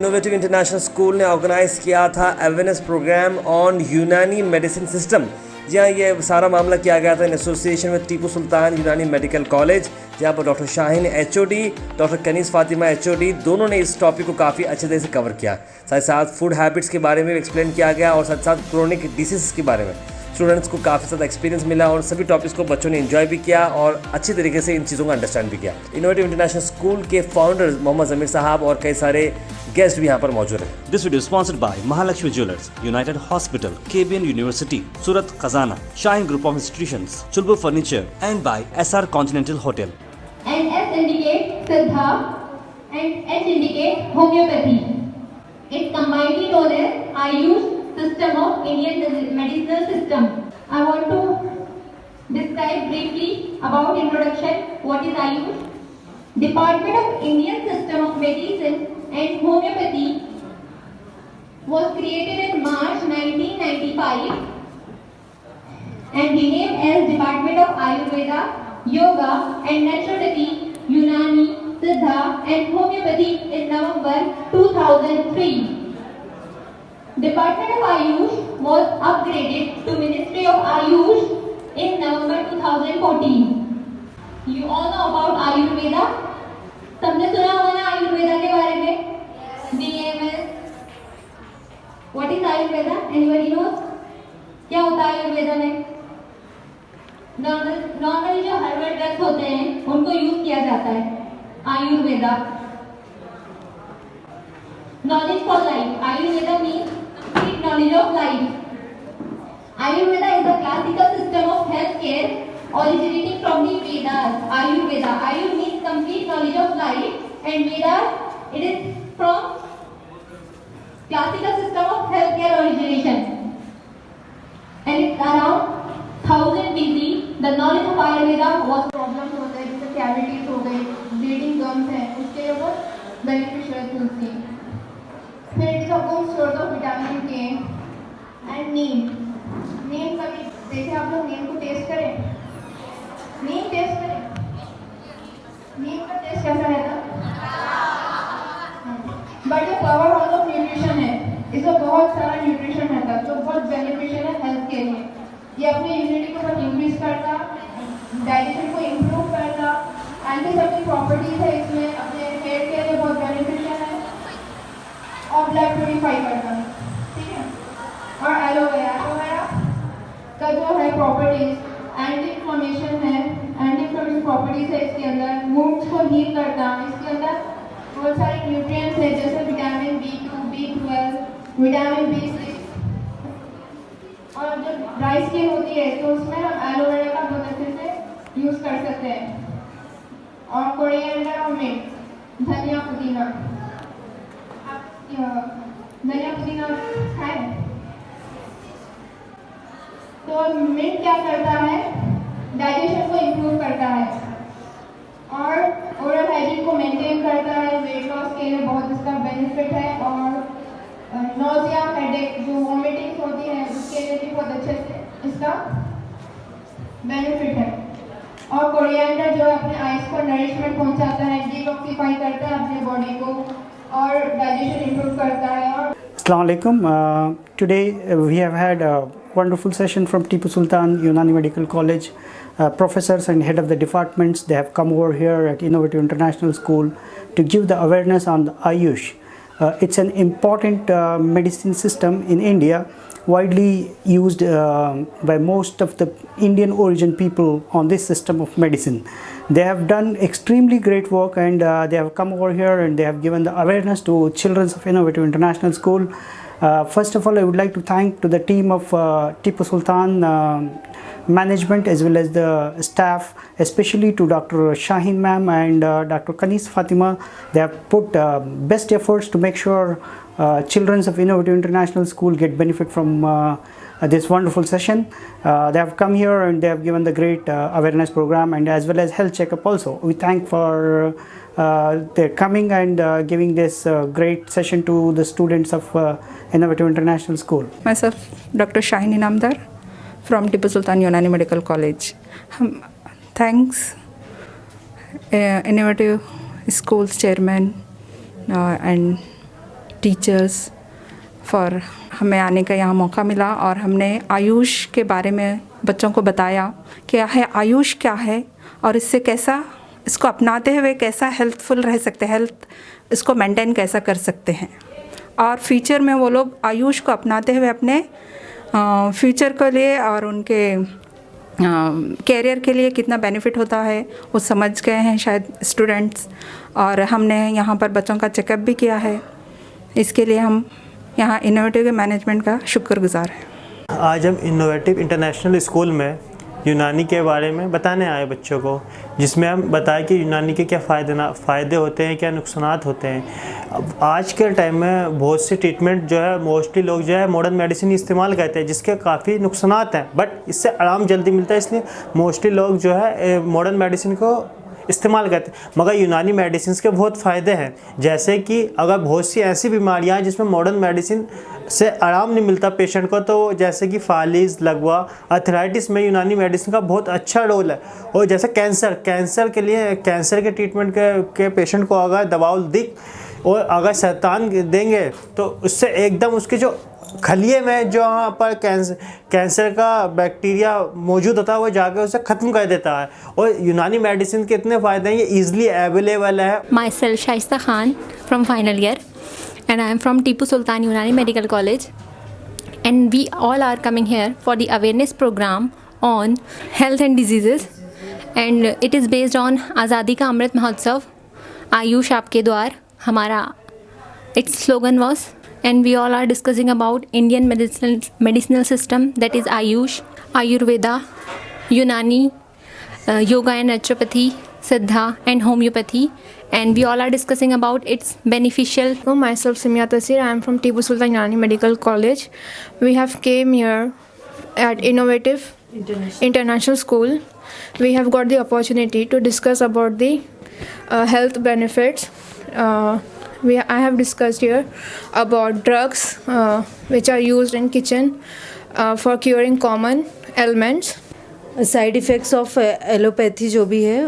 Innovative international school ने organise किया था अवेयरनेस प्रोग्राम ऑन यूनानी मेडिसिन सिस्टम। जी हाँ, ये सारा मामला किया गया था इन एसोसिएशन में टीपू सुल्तान यूनानी मेडिकल कॉलेज, जहाँ पर doctor Shaheen HOD, doctor Kaneez Fatima HOD दोनों ने इस टॉपिक को काफ़ी अच्छे तरह से कवर किया। साथ साथ फूड हैबिट्स के बारे में एक्सप्लेन किया गया और साथ साथ क्रोनिक डिसीज़ के बारे में स्टूडेंट्स को काफ़ी ज़्यादा एक्सपीरियंस मिला और सभी टॉपिक्स को बच्चों ने एंजॉय भी किया और अच्छी तरीके से इन चीज़ों को अंडरस्टैंड भी किया। इनोवेटिव इंटरनेशनल स्कूल के फाउंडर मोहम्मद जमीर साहब और कई सारे गेस्ट भी यहाँ पर मौजूद हैं। This video sponsored by Mahalakshmi jewellers, United Hospital, KBN university, Surat Khazana, Shaheen group of institutions, Chulbul furniture and by SR continental hotel. And S indicate Siddha and H indicate homeopathy. It's combinedly known as Ayush system of Indian medicinal system. I want to describe briefly about introduction. What is Ayush? Department of Indian System of Medicine and Homeopathy was created in March 1995 and renamed as Department of Ayurveda, Yoga and Naturopathy, Unani, Siddha and Homeopathy in November 2003. Department of Ayush was upgraded to Ministry of Ayush in November 2014. You all know about Ayurveda? सबने सुना होगा ना आयुर्वेदा के बारे में? DMS. What is Ayurveda? Anybody knows? क्या होता है आयुर्वेदा में? नॉर्मली जो हर्बल ड्रग्स होते हैं उनको यूज किया जाता है Ayurveda. Knowledge for life, Ayurveda means complete knowledge of life. Ayurveda is a classical system of health care originating from the Vedas. Ayurveda, Ayur means complete knowledge of life and Vedas, it is from classical system of health care origination. And it's around 1000 BC. The knowledge of Ayurveda was problems होते हैं जैसे cavities हो गए, bleeding gums है, उसके लिए वो beneficial थी। फिर it is a good source of vitamin K and neem. नीम कभी देखे आप लोग नीम को टेस्ट करें? नीम टेस्ट करें? नीम का टेस्ट कैसा रहता? बट ये पावर हाउस ऑफ न्यूट्रिशन है, इसमें बहुत सारा न्यूट्रिशन रहता है जो बहुत बेनिफिशियल है हेल्थ के लिए। ये अपनी इम्यूनिटी को बहुत इंक्रीज करता, डाइजेशन को इम्प्रूव करता, एंटीसेप्टिक प्रॉपर्टीज है इसमें, अपने हेयर के लिए बहुत बेनिफिशियल है और ब्लड प्यूरिफाई करता है, ठीक है। और एलोवेरा का जो है प्रॉपर्टीज एंटी इन्फ्लेमेशन है, एंटी इन्फ्लेमेशन प्रॉपर्टीज है इसके अंदर, वुंड्स को हील करता, इसके अंदर बहुत सारे न्यूट्रिएंट्स है जैसे vitamin B2, B12, vitamin B6। और जब ड्राई स्किन होती है तो उसमें हम एलोवेरा का बहुत अच्छे से यूज कर सकते हैं। और कोरिएंडर और मिंट, धनिया पुदीना, धनिया पुदीना खाएं तो मिंट क्या करता है, डाइजेशन को इम्प्रूव करता है और ओरल हाइजीन को मेंटेन करता है, वेट लॉस के लिए बहुत इसका बेनिफिट है। और नोजिया, हेडेक, जो वॉमिटिंग्स होती है उसके लिए भी बहुत अच्छे से इसका बेनिफिट है। और कोरिएंडर जो अपने आइज को नरिशमेंट पहुंचाता है, डिटॉक्सिफाई करता है अपने बॉडी को और डाइजेशन इम्प्रूव करता है। और Assalamu alaikum. Today we have had a wonderful session from Tipu Sultan Unani Medical College. Professors and head of the departments, they have come over here at Innovative International School to give the awareness on the Ayush. It's an important medicine system in India, widely used by most of the Indian origin people on this system of medicine. They have done extremely great work and they have come over here and they have given the awareness to children of Innovative International School. First of all, I would like to thank to the team of Tipu Sultan management as well as the staff, especially to Dr. Shaheen ma'am and Dr. Kaniz Fatima. They have put best efforts to make sure children of Innovative International School get benefit from this wonderful session. They have come here and they have given the great awareness program and as well as health checkup also. We thank for their coming and giving this great session to the students of Innovative International School. Myself, Dr. Shaheen Inamdar from Tipu Sultan Unani Medical College. Thanks Innovative Schools Chairman and teachers for हमें आने का यहाँ मौका मिला और हमने आयुष के बारे में बच्चों को बताया क्या है आयुष क्या है और इससे कैसा इसको अपनाते हुए कैसा हेल्थफुल रह सकते हैं, हेल्थ इसको मेंटेन कैसा कर सकते हैं और फ्यूचर में वो लोग आयुष को अपनाते हुए अपने फ्यूचर के लिए और उनके कैरियर के लिए कितना बेनिफिट होता है वो समझ गए हैं शायद स्टूडेंट्स। और हमने यहाँ पर बच्चों का चेकअप भी किया है, इसके लिए हम यहाँ इनोवेटिव मैनेजमेंट का शुक्रगुजार हैं। आज हम इनोवेटिव इंटरनेशनल स्कूल में यूनानी के बारे में बताने आए बच्चों को, जिसमें हम बताएं कि यूनानी के क्या फ़ायदे होते हैं, क्या नुकसानात होते हैं। अब आज के टाइम में बहुत सी ट्रीटमेंट जो है मोस्टली लोग जो है मॉडर्न मेडिसिन इस्तेमाल करते हैं, जिसके काफ़ी नुकसानात हैं, बट इससे आराम जल्दी मिलता है, इसलिए मोस्टली लोग जो है मॉडर्न मेडिसिन को इस्तेमाल करते हैं। मगर यूनानी मेडिसिन के बहुत फ़ायदे हैं, जैसे कि अगर बहुत सी ऐसी बीमारियां हैं जिसमें मॉडर्न मेडिसिन से आराम नहीं मिलता पेशेंट को, तो जैसे कि फालिज, लगवा, अर्थराइटिस में यूनानी मेडिसिन का बहुत अच्छा रोल है। और जैसे कैंसर के लिए कैंसर के ट्रीटमेंट के पेशेंट को अगर दवा दिख और अगर सरतान देंगे तो उससे एकदम उसके जो खलिए में जो यहाँ पर कैंसर का बैक्टीरिया मौजूद होता है वो जाकर उसे ख़त्म कर देता है। और यूनानी मेडिसिन के इतने फ़ायदे हैं, ये ईजिली अवेलेबल है। Myself Shaista Khan from final year and I am from Tipu Sultan Unani Medical College, and we all are coming here for the awareness program on health and diseases, and it is based on Azadi Ka Amrit Mahotsav, Ayush Aapke Dwar हमारा its slogan was, and we all are discussing about Indian medicinal system, that is Ayush, Ayurveda, Unani, yoga and naturopathy, Siddha and homeopathy, and we all are discussing about its beneficial. Myself Simya Tasir, I am from Tipu Sultan Unani Medical College. We have came here at Innovative International School. We have got the opportunity to discuss about the health benefits. I have discussed here about drugs which are used in kitchen for curing common ailments. Side effects of allopathy जो भी है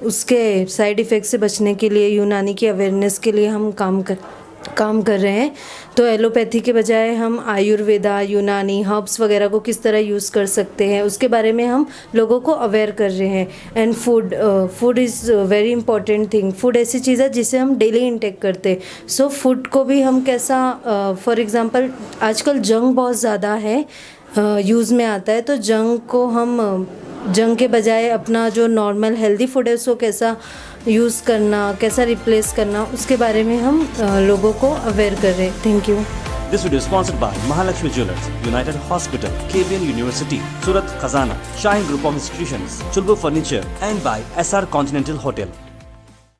उसके side effect से बचने के लिए यूनानी की अवेयरनेस के लिए हम काम कर रहे हैं। तो एलोपैथी के बजाय हम आयुर्वेदा, यूनानी हर्ब्स वगैरह को किस तरह यूज़ कर सकते हैं उसके बारे में हम लोगों को अवेयर कर रहे हैं। And food is very important thing. Food ऐसी चीज़ है जिसे हम डेली इंटेक करते हैं। सो फूड को भी हम कैसा, फॉर एग्ज़ाम्पल आजकल जंक बहुत ज़्यादा है यूज़ में आता है, तो जंक के बजाय अपना जो नॉर्मल हेल्दी फूड है उसको कैसा यूज़ करना, कैसा रिप्लेस करना, उसके बारे में हम लोगों को अवेयर कर रहे हैं। Thank you. This video is sponsored by Mahalakshmi Jewelers, United Hospital, KBN University, Surat Khazana, Shahin Group of Institutions, Chulbu Furniture, and by SR Continental Hotel.